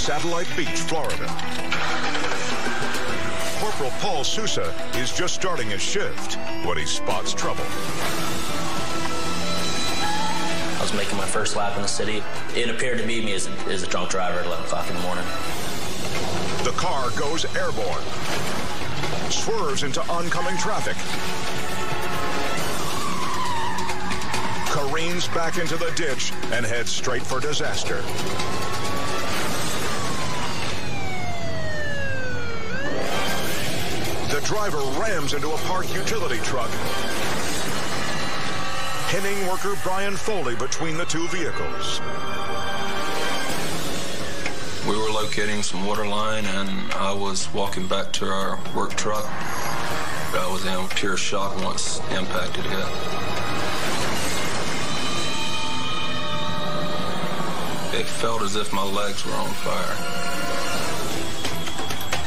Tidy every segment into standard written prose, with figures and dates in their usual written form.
Satellite Beach, Florida. Corporal Paul Sousa is just starting his shift when he spots trouble. I was making my first lap in the city. It appeared to be me as a drunk driver at 11 o'clock in the morning. The car goes airborne, swerves into oncoming traffic, careens back into the ditch, and heads straight for disaster. The driver rams into a parked utility truck, pinning worker Brian Foley between the two vehicles. We were locating some water line, and I was walking back to our work truck. I was in pure shock once impacted hit. It felt as if my legs were on fire.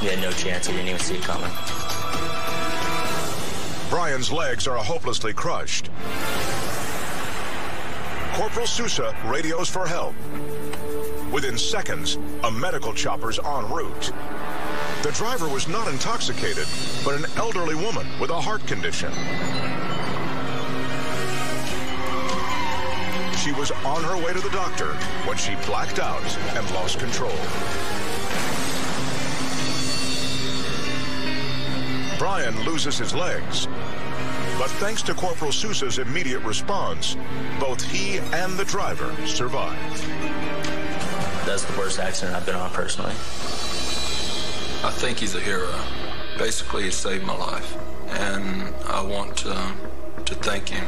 You had no chance. You didn't even see it coming. Brian's legs are hopelessly crushed. Corporal Sousa radios for help. Within seconds, a medical chopper's en route. The driver was not intoxicated, but an elderly woman with a heart condition. She was on her way to the doctor when she blacked out and lost control. Brian loses his legs, but thanks to Corporal Sousa's immediate response, both he and the driver survived. That's the worst accident I've been on personally. I think he's a hero. Basically, he saved my life, and I want to thank him.